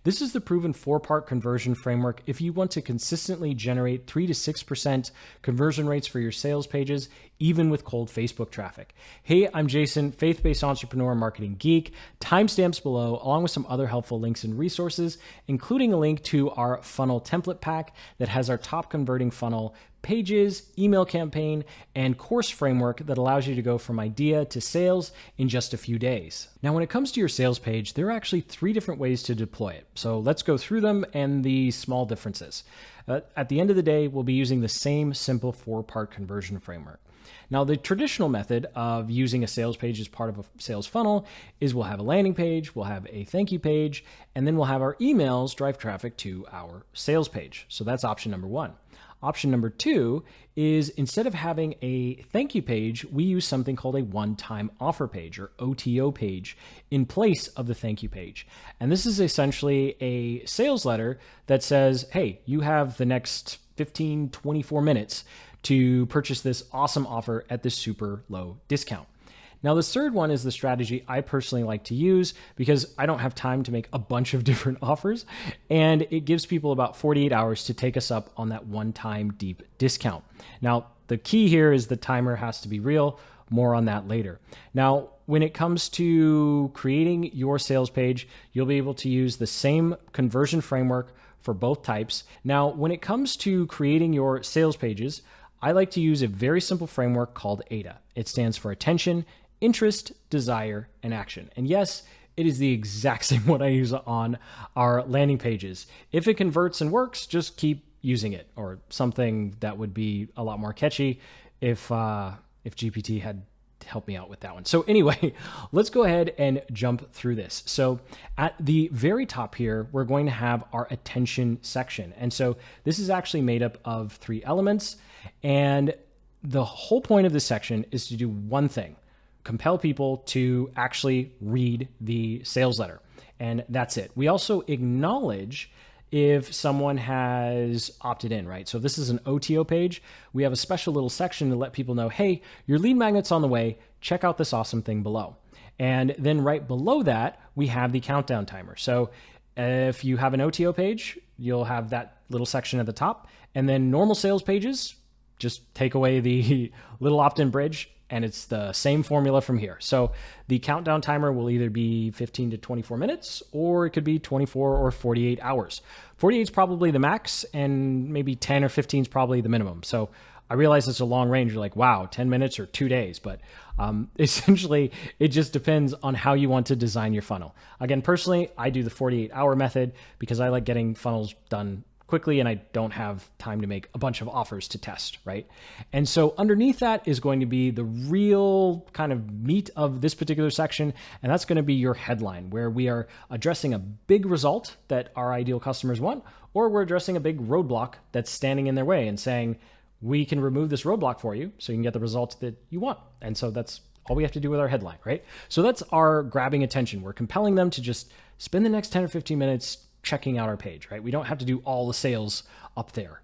This is the proven 4-part conversion framework if you want to consistently generate 3 to 6% conversion rates for your sales pages, even with cold Facebook traffic. Hey, I'm Jason, faith-based entrepreneur and marketing geek. Timestamps below, along with some other helpful links and resources, including a link to our funnel template pack that has our top converting funnel pages, email campaign, and course framework that allows you to go from idea to sales in just a few days. Now, when it comes to your sales page, there are actually 3 different ways to deploy it. So let's go through them and the small differences. At the end of the day, we'll be using the same simple 4-part conversion framework. Now, the traditional method of using a sales page as part of a sales funnel is we'll have a landing page, we'll have a thank you page, and then we'll have our emails drive traffic to our sales page. So that's option number 1. Option number 2 is instead of having a thank you page, we use something called a one-time offer page or OTO page in place of the thank you page. And this is essentially a sales letter that says, hey, you have the next 15, 24 minutes to purchase this awesome offer at this super low discount. Now, the third one is the strategy I personally like to use because I don't have time to make a bunch of different offers, and it gives people about 48 hours to take us up on that one-time deep discount. Now, the key here is the timer has to be real. More on that later. Now, when it comes to creating your sales page, you'll be able to use the same conversion framework for both types. Now, when it comes to creating your sales pages, I like to use a very simple framework called AIDA. It stands for attention, interest, desire, and action. And yes, it is the exact same one I use on our landing pages. If it converts and works, just keep using it, or something that would be a lot more catchy if GPT had helped me out with that one. So anyway, let's go ahead and jump through this. So at the very top here, we're going to have our attention section. And so this is actually made up of 3 elements. And the whole point of this section is to do one thing: compel people to actually read the sales letter. And that's it. We also acknowledge if someone has opted in, right? So if this is an OTO page, we have a special little section to let people know, hey, your lead magnet's on the way. Check out this awesome thing below. And then right below that, we have the countdown timer. So if you have an OTO page, you'll have that little section at the top. And then normal sales pages, just take away the little opt-in bridge, and it's the same formula from here. So the countdown timer will either be 15 to 24 minutes, or it could be 24 or 48 hours. 48 is probably the max, and maybe 10 or 15 is probably the minimum. So I realize it's a long range. You're like, wow, 10 minutes or 2 days. But essentially, it just depends on how you want to design your funnel. Again, personally, I do the 48-hour method because I like getting funnels done quickly, and I don't have time to make a bunch of offers to test, right? And so underneath that is going to be the real kind of meat of this particular section, and that's going to be your headline, where we are addressing a big result that our ideal customers want, or we're addressing a big roadblock that's standing in their way and saying, we can remove this roadblock for you so you can get the results that you want. And so that's all we have to do with our headline, right? So that's our grabbing attention. We're compelling them to just spend the next 10 or 15 minutes checking out our page, right? We don't have to do all the sales up there.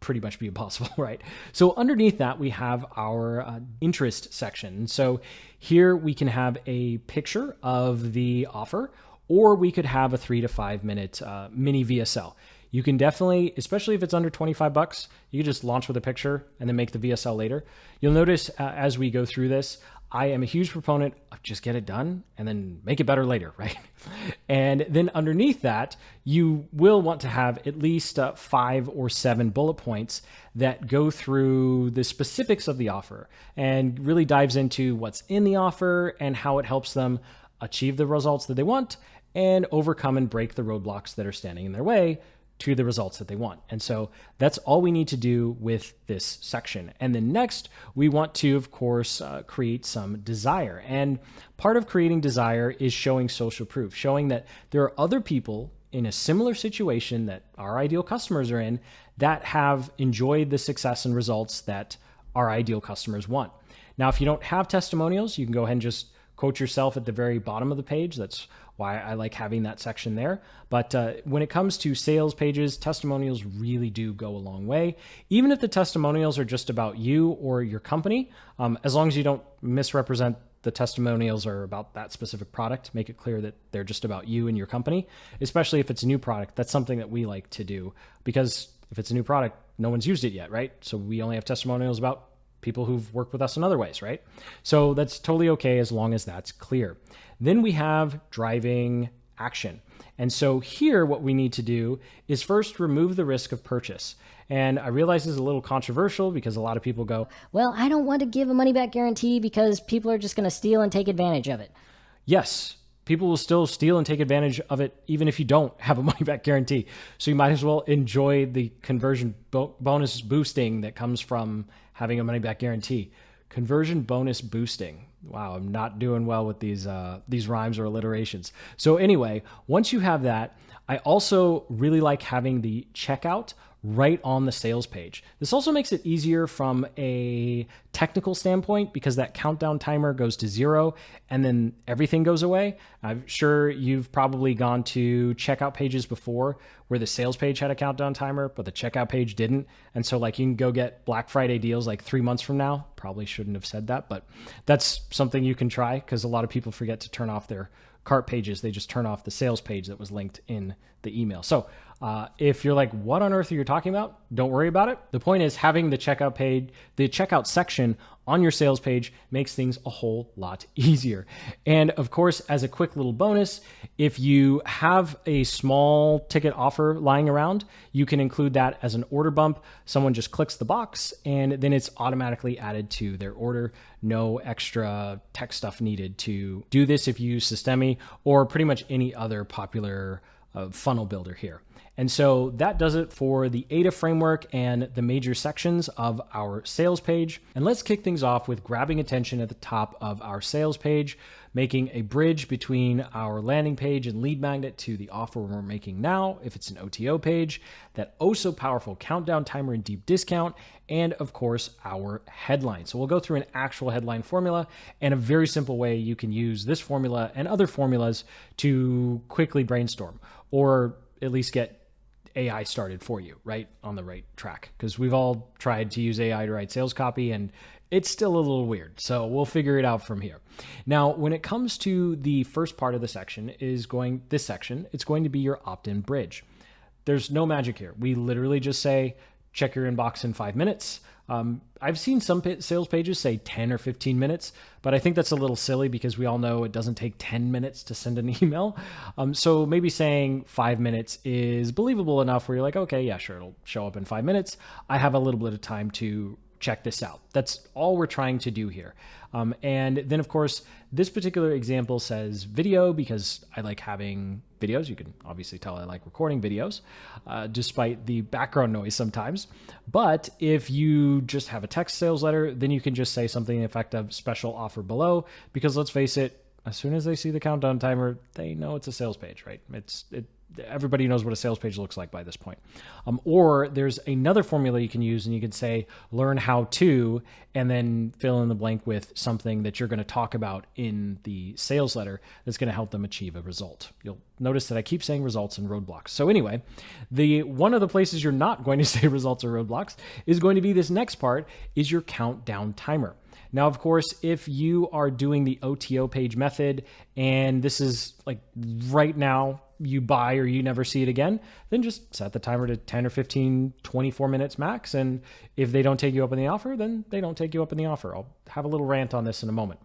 Pretty much be impossible, right? So underneath that, we have our interest section. So here we can have a picture of the offer, or we could have a 3 to 5 minute mini VSL. You can definitely, especially if it's under $25, you can just launch with a picture and then make the VSL later. You'll notice as we go through this, I am a huge proponent of just get it done and then make it better later, right? And then underneath that, you will want to have at least 5 or 7 bullet points that go through the specifics of the offer and really dives into what's in the offer and how it helps them achieve the results that they want and overcome and break the roadblocks that are standing in their way to the results that they want. And so that's all we need to do with this section. And then next, we want to, of course, create some desire. And part of creating desire is showing social proof, showing that there are other people in a similar situation that our ideal customers are in that have enjoyed the success and results that our ideal customers want. Now, if you don't have testimonials, you can go ahead and just quote yourself at the very bottom of the page. That's why I like having that section there. But when it comes to sales pages, testimonials really do go a long way. Even if the testimonials are just about you or your company, as long as you don't misrepresent the testimonials are about that specific product. Make it clear that they're just about you and your company, especially if it's a new product. That's something that we like to do because if it's a new product, no one's used it yet, right? So we only have testimonials about people who've worked with us in other ways, right? So that's totally okay as long as that's clear. Then we have driving action. And so here, what we need to do is first remove the risk of purchase. And I realize this is a little controversial because a lot of people go, well, I don't want to give a money-back guarantee because people are just going to steal and take advantage of it. Yes, people will still steal and take advantage of it even if you don't have a money-back guarantee. So you might as well enjoy the conversion bonus boosting that comes from having a money-back guarantee. Conversion bonus boosting. Wow, I'm not doing well with these rhymes or alliterations. So anyway, once you have that, I also really like having the checkout right on the sales page. This also makes it easier from a technical standpoint because that countdown timer goes to 0 and then everything goes away. I'm sure you've probably gone to checkout pages before where the sales page had a countdown timer, but the checkout page didn't. And so like you can go get Black Friday deals like 3 months from now. Probably shouldn't have said that, but that's something you can try because a lot of people forget to turn off their cart pages. They just turn off the sales page that was linked in the email. So if you're like, what on earth are you talking about? Don't worry about it. The point is having the checkout page, the checkout section on your sales page makes things a whole lot easier. And of course, as a quick little bonus, if you have a small ticket offer lying around, you can include that as an order bump. Someone just clicks the box and then it's automatically added to their order. No extra tech stuff needed to do this if you use Systemi or pretty much any other popular funnel builder here. And so that does it for the AIDA framework and the major sections of our sales page. And let's kick things off with grabbing attention at the top of our sales page, making a bridge between our landing page and lead magnet to the offer we're making now, if it's an OTO page, that oh so powerful countdown timer and deep discount, and of course, our headline. So we'll go through an actual headline formula and a very simple way you can use this formula and other formulas to quickly brainstorm or at least get AI started for you, right? On the right track. Because we've all tried to use AI to write sales copy and it's still a little weird. So we'll figure it out from here. Now, when it comes to the first part of the section it's going to be your opt-in bridge. There's no magic here. We literally just say, check your inbox in 5 minutes. I've seen some sales pages say 10 or 15 minutes, but I think that's a little silly because we all know it doesn't take 10 minutes to send an email. So maybe saying 5 minutes is believable enough where you're like, okay, yeah, sure, it'll show up in 5 minutes. I have a little bit of time to check this out. That's all we're trying to do here. And then, of course, this particular example says video because I like having videos. You can obviously tell I like recording videos, despite the background noise sometimes. But if you just have a text sales letter, then you can just say something in effect of special offer below, because let's face it, as soon as they see the countdown timer, they know it's a sales page, right? Everybody knows what a sales page looks like by this point. Or there's another formula you can use and you can say, learn how to, and then fill in the blank with something that you're going to talk about in the sales letter that's going to help them achieve a result. You'll notice that I keep saying results and roadblocks. So anyway, one of the places you're not going to say results or roadblocks is going to be this next part is your countdown timer. Now, of course, if you are doing the OTO page method and this is like right now, you buy or you never see it again, then just set the timer to 10 or 15, 24 minutes max. And if they don't take you up on the offer, then they don't take you up on the offer. I'll have a little rant on this in a moment.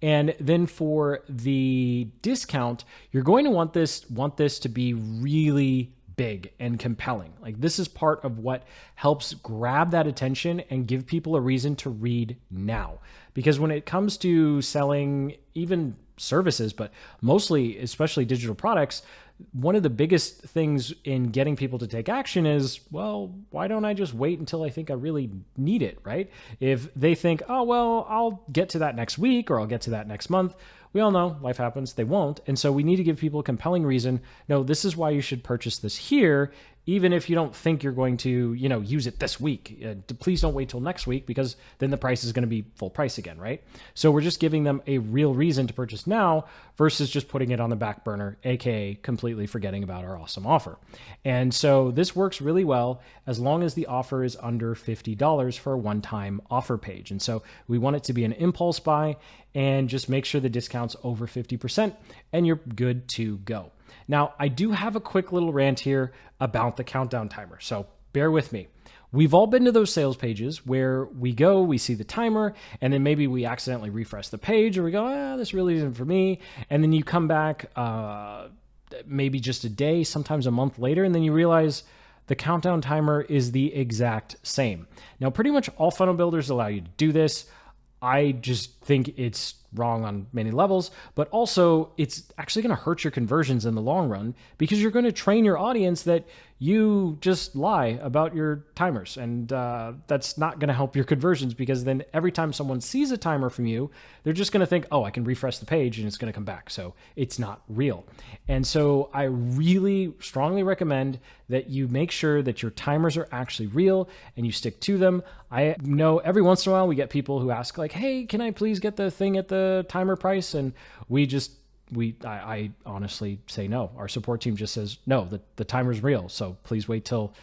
And then for the discount, you're going to want this to be really big and compelling. Like this is part of what helps grab that attention and give people a reason to read now. Because when it comes to selling even services, but mostly, especially digital products, one of the biggest things in getting people to take action is, well, why don't I just wait until I think I really need it, right? If they think, oh, well, I'll get to that next week or I'll get to that next month. we all know life happens. They won't. And so we need to give people a compelling reason. No, this is why you should purchase this here, even if you don't think you're going to, use it this week. Please don't wait till next week, because then the price is going to be full price again, right? So we're just giving them a real reason to purchase now versus just putting it on the back burner, aka completely forgetting about our awesome offer. And so this works really well as long as the offer is under $50 for a one-time offer page. And so we want it to be an impulse buy, and just make sure the discount's over 50% and you're good to go. Now, I do have a quick little rant here about the countdown timer, so bear with me. We've all been to those sales pages where we go, we see the timer, and then maybe we accidentally refresh the page, or we go, this really isn't for me. And then you come back maybe just a day, sometimes a month later, and then you realize the countdown timer is the exact same. Now, pretty much all funnel builders allow you to do this. I just think it's wrong on many levels, but also it's actually going to hurt your conversions in the long run, because you're going to train your audience that you just lie about your timers. And that's not going to help your conversions, because then every time someone sees a timer from you, they're just going to think, oh, I can refresh the page and it's going to come back. So it's not real. And so I really strongly recommend that you make sure that your timers are actually real and you stick to them. I know every once in a while we get people who ask like, hey, can I please get the thing at the timer price? And I honestly say no. Our support team just says, no, the timer's real. So please wait till,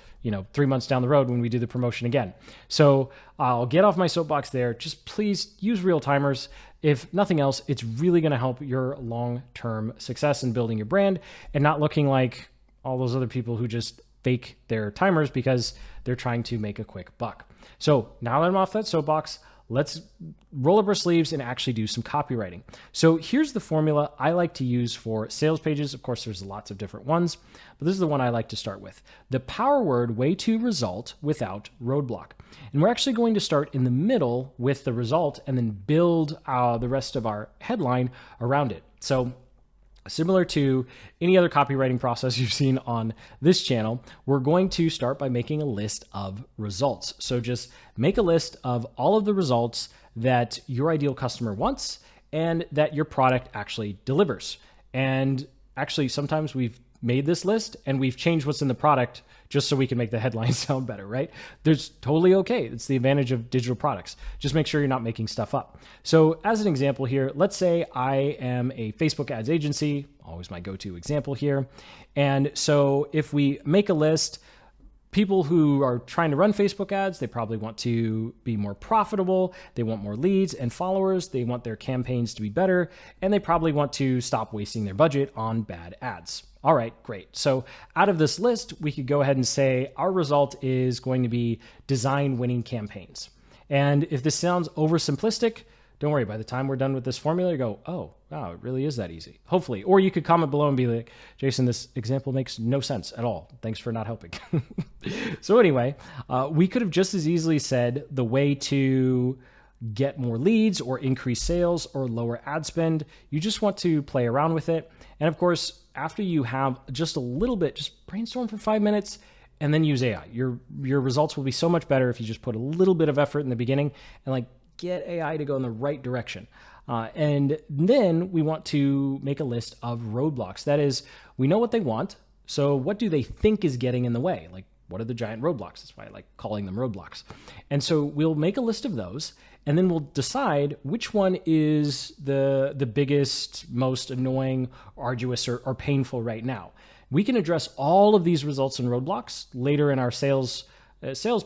3 months down the road when we do the promotion again. So I'll get off my soapbox there. Just please use real timers. If nothing else, it's really going to help your long-term success in building your brand and not looking like all those other people who just fake their timers because they're trying to make a quick buck. So now that I'm off that soapbox, let's roll up our sleeves and actually do some copywriting. So here's the formula I like to use for sales pages. Of course, there's lots of different ones, but this is the one I like to start with. The power word way to result without roadblock. And we're actually going to start in the middle with the result and then build the rest of our headline around it. So similar to any other copywriting process you've seen on this channel, we're going to start by making a list of results. So just make a list of all of the results that your ideal customer wants and that your product actually delivers. And actually, sometimes we've made this list and we've changed what's in the product just so we can make the headline sound better, right? There's totally okay. It's the advantage of digital products. Just make sure you're not making stuff up. So as an example here, let's say I am a Facebook ads agency, always my go-to example here. And so if we make a list, people who are trying to run Facebook ads, they probably want to be more profitable. They want more leads and followers. They want their campaigns to be better. And they probably want to stop wasting their budget on bad ads. All right, great. So out of this list, we could go ahead and say our result is going to be design winning campaigns. And if this sounds oversimplistic, don't worry. By the time we're done with this formula, you go, oh, wow, it really is that easy. Hopefully. Or you could comment below and be like, Jason, this example makes no sense at all. Thanks for not helping. So anyway, we could have just as easily said the way to get more leads or increase sales or lower ad spend. You just want to play around with it. And of course, after you have just a little bit, just brainstorm for 5 minutes and then use AI. Your results will be so much better if you just put a little bit of effort in the beginning and get AI to go in the right direction. And then we want to make a list of roadblocks. That is, we know what they want. So what do they think is getting in the way? What are the giant roadblocks? That's why I like calling them roadblocks. And so we'll make a list of those, and then we'll decide which one is the biggest, most annoying, arduous, or painful right now. We can address all of these results and roadblocks later in our sales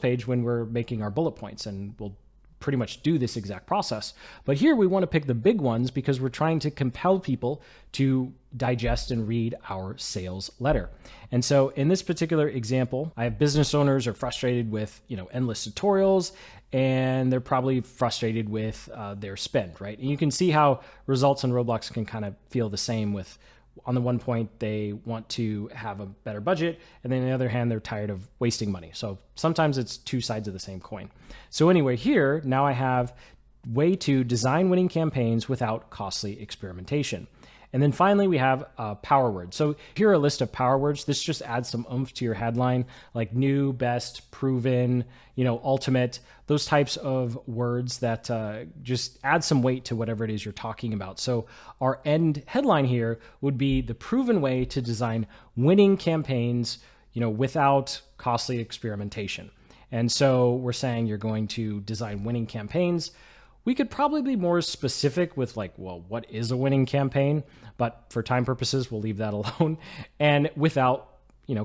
page when we're making our bullet points, and we'll pretty much do this exact process. But here we want to pick the big ones because we're trying to compel people to digest and read our sales letter. And so in this particular example, I have business owners are frustrated with, endless tutorials, and they're probably frustrated with their spend, right? And you can see how results and roadblocks can kind of feel the same with, on the one point, they want to have a better budget, and then on the other hand, they're tired of wasting money. So sometimes it's two sides of the same coin. So anyway, here, now I have way to design winning campaigns without costly experimentation. And then finally, we have power words. So here are a list of power words. This just adds some oomph to your headline, like new, best, proven, ultimate, those types of words that just add some weight to whatever it is you're talking about. So our end headline here would be the proven way to design winning campaigns, without costly experimentation. And so we're saying you're going to design winning campaigns. We could probably be more specific with what is a winning campaign? But for time purposes, we'll leave that alone. And without,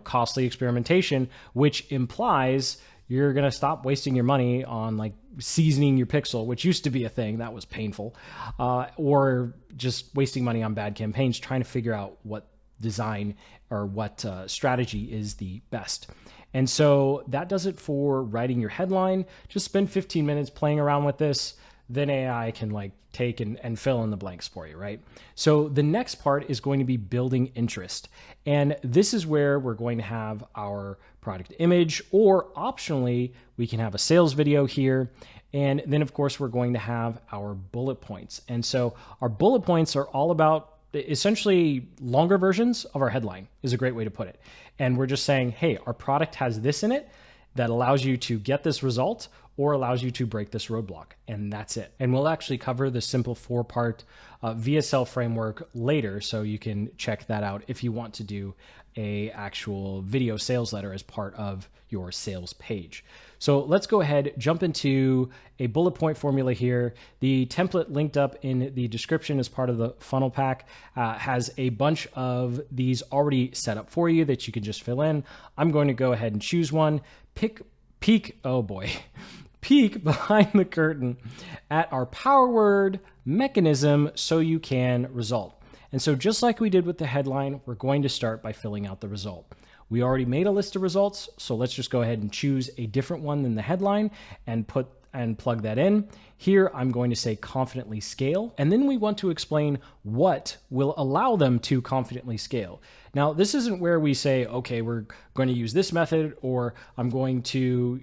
costly experimentation, which implies you're going to stop wasting your money on seasoning your pixel, which used to be a thing that was painful, or just wasting money on bad campaigns, trying to figure out what design or what strategy is the best. And so that does it for writing your headline. Just spend 15 minutes playing around with this. Then AI can take and fill in the blanks for you, right? So the next part is going to be building interest. And this is where we're going to have our product image, or optionally, we can have a sales video here. And then of course, we're going to have our bullet points. And so our bullet points are all about essentially longer versions of our headline is a great way to put it. And we're just saying, hey, our product has this in it that allows you to get this result or allows you to break this roadblock. And that's it. And we'll actually cover the simple 4-part VSL framework later. So you can check that out if you want to do a actual video sales letter as part of your sales page. So let's go ahead, jump into a bullet point formula here. The template linked up in the description as part of the funnel pack has a bunch of these already set up for you that you can just fill in. I'm going to go ahead and choose one. Peek behind the curtain at our power word mechanism so you can result. And so just like we did with the headline, we're going to start by filling out the result. We already made a list of results, so let's just go ahead and choose a different one than the headline and plug that in. Here, I'm going to say confidently scale, and then we want to explain what will allow them to confidently scale. Now, this isn't where we say, okay, we're going to use this method, or I'm going to,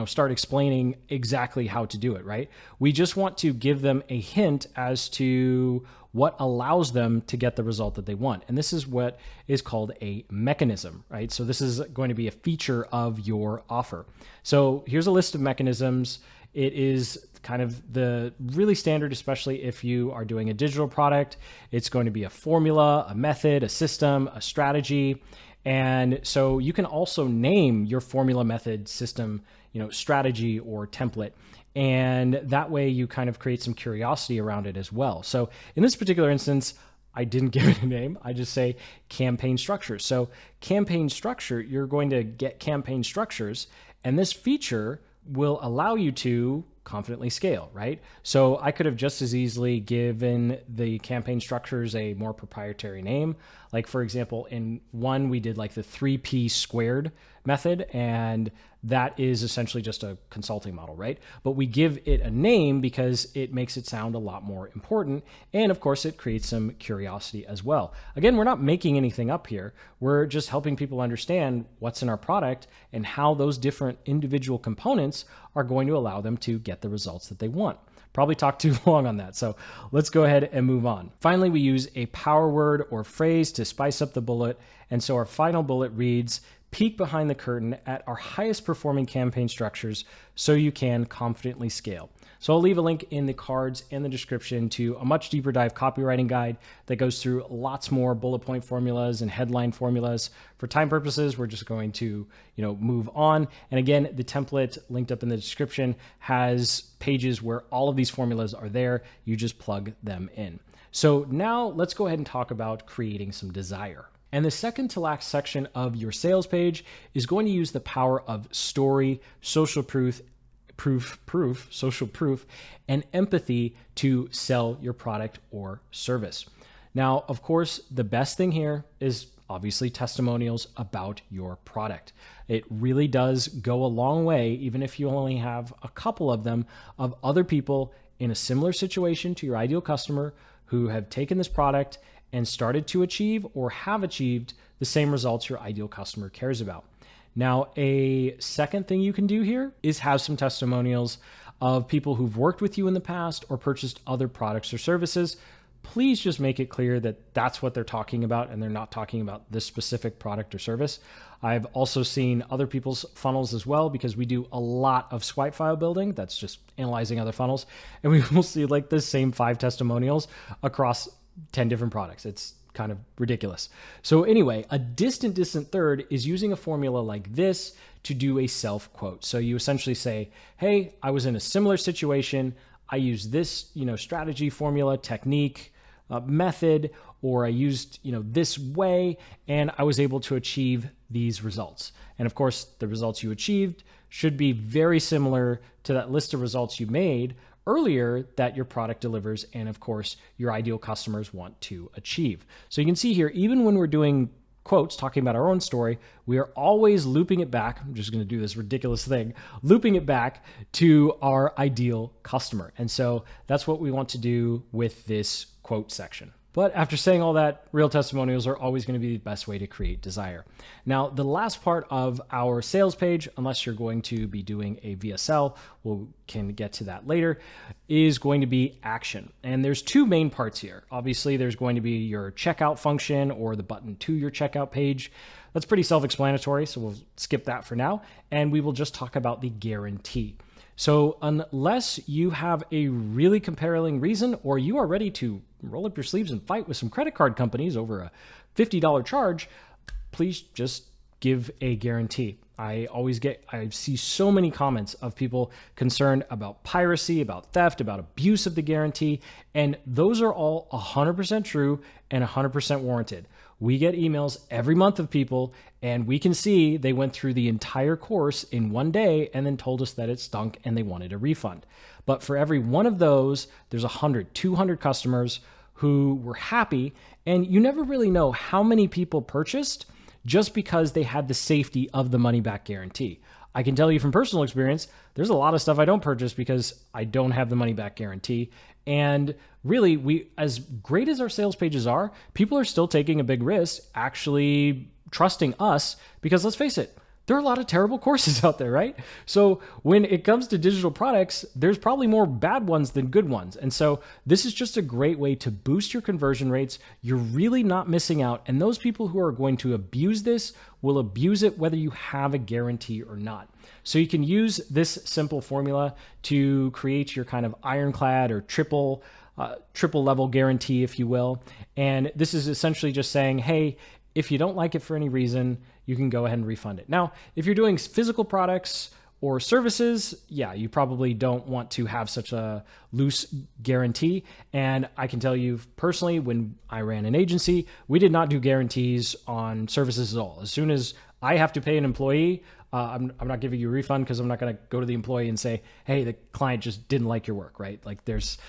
start explaining exactly how to do it, right? We just want to give them a hint as to what allows them to get the result that they want. And this is what is called a mechanism, right? So this is going to be a feature of your offer. So here's a list of mechanisms. It is kind of the really standard, especially if you are doing a digital product. It's going to be a formula, a method, a system, a strategy. And so you can also name your formula, method, system, strategy, or template. And that way you kind of create some curiosity around it as well. So in this particular instance, I didn't give it a name. I just say campaign structure. So campaign structure, you're going to get campaign structures, and this feature will allow you to confidently scale, right? So I could have just as easily given the campaign structures a more proprietary name. Like for example, in one, we did the 3P squared method, and that is essentially just a consulting model, right? But we give it a name because it makes it sound a lot more important. And of course, it creates some curiosity as well. Again, we're not making anything up here. We're just helping people understand what's in our product and how those different individual components are going to allow them to get the results that they want. Probably talked too long on that. So let's go ahead and move on. Finally, we use a power word or phrase to spice up the bullet. And so our final bullet reads, peek behind the curtain at our highest performing campaign structures so you can confidently scale. So I'll leave a link in the cards and the description to a much deeper dive copywriting guide that goes through lots more bullet point formulas and headline formulas. For time purposes, we're just going to, move on. And again, the template linked up in the description has pages where all of these formulas are there. You just plug them in. So now let's go ahead and talk about creating some desire. And the second to last section of your sales page is going to use the power of story, social proof, social proof, and empathy to sell your product or service. Now, of course, the best thing here is obviously testimonials about your product. It really does go a long way, even if you only have a couple of them, of other people in a similar situation to your ideal customer who have taken this product and started to achieve or have achieved the same results your ideal customer cares about. Now, a second thing you can do here is have some testimonials of people who've worked with you in the past or purchased other products or services. please just make it clear that that's what they're talking about and they're not talking about this specific product or service. I've also seen other people's funnels as well, because we do a lot of swipe file building. That's just analyzing other funnels. And we will see like the same 5 testimonials across 10 different products. It's kind of ridiculous. So anyway, a distant third is using a formula like this to do a self quote. So you essentially say, hey, I was in a similar situation. I used this, strategy, formula, technique, method, or I used, this way, and I was able to achieve these results. And of course, the results you achieved should be very similar to that list of results you made earlier that your product delivers, and of course, your ideal customers want to achieve. So you can see here, even when we're doing quotes, talking about our own story, we are always looping it back. I'm just going to do this ridiculous thing, looping it back to our ideal customer. And so that's what we want to do with this quote section. But after saying all that, real testimonials are always going to be the best way to create desire. Now, the last part of our sales page, unless you're going to be doing a VSL, we can get to that later, is going to be action. And there's 2 main parts here. Obviously, there's going to be your checkout function or the button to your checkout page. That's pretty self-explanatory, so we'll skip that for now. And we will just talk about the guarantee. So unless you have a really compelling reason, or you are ready to roll up your sleeves and fight with some credit card companies over a $50 charge, please just give a guarantee. I see so many comments of people concerned about piracy, about theft, about abuse of the guarantee, and those are all 100% true and 100% warranted. We get emails every month of people, and we can see they went through the entire course in one day and then told us that it stunk and they wanted a refund. But for every one of those, there's 100, 200 customers who were happy, and you never really know how many people purchased just because they had the safety of the money back guarantee. I can tell you from personal experience, there's a lot of stuff I don't purchase because I don't have the money back guarantee. And really, as great as our sales pages are, people are still taking a big risk actually trusting us, because let's face it, there are a lot of terrible courses out there, right? So when it comes to digital products, there's probably more bad ones than good ones. And so this is just a great way to boost your conversion rates. You're really not missing out. And those people who are going to abuse this will abuse it whether you have a guarantee or not. So you can use this simple formula to create your kind of ironclad or triple level guarantee, if you will. And this is essentially just saying, hey, if you don't like it for any reason, you can go ahead and refund it. Now, if you're doing physical products or services, yeah, you probably don't want to have such a loose guarantee. And I can tell you personally, when I ran an agency, we did not do guarantees on services at all. As soon as I have to pay an employee, I'm not giving you a refund, because I'm not going to go to the employee and say, hey, the client just didn't like your work, right?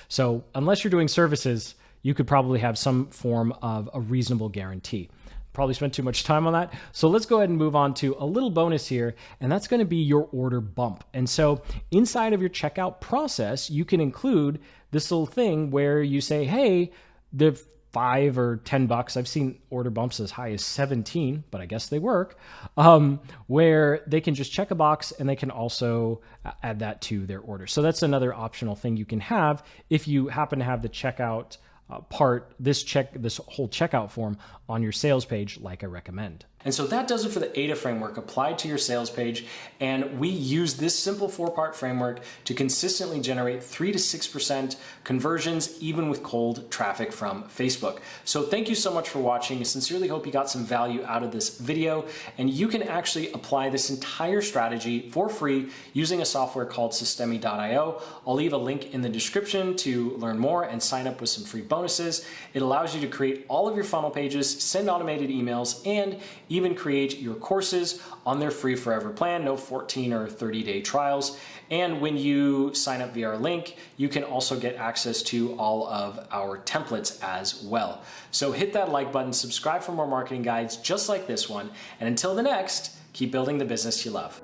So unless you're doing services, you could probably have some form of a reasonable guarantee. Probably spent too much time on that. So let's go ahead and move on to a little bonus here, and that's going to be your order bump. And so inside of your checkout process, you can include this little thing where you say, hey, the $5 or $10, I've seen order bumps as high as 17, but I guess they work, where they can just check a box and they can also add that to their order. So that's another optional thing you can have if you happen to have the checkout this whole checkout form on your sales page, like I recommend. And so that does it for the AIDA framework applied to your sales page. And we use this simple 4-part framework to consistently generate 3 to 6% conversions, even with cold traffic from Facebook. So thank you so much for watching. I sincerely hope you got some value out of this video, and you can actually apply this entire strategy for free using a software called Systemi.io. I'll leave a link in the description to learn more and sign up with some free bonuses. It allows you to create all of your funnel pages, send automated emails, and even create your courses on their free forever plan, no 14 or 30-day trials. And when you sign up via our link, you can also get access to all of our templates as well. So hit that like button, subscribe for more marketing guides just like this one, and until the next, keep building the business you love.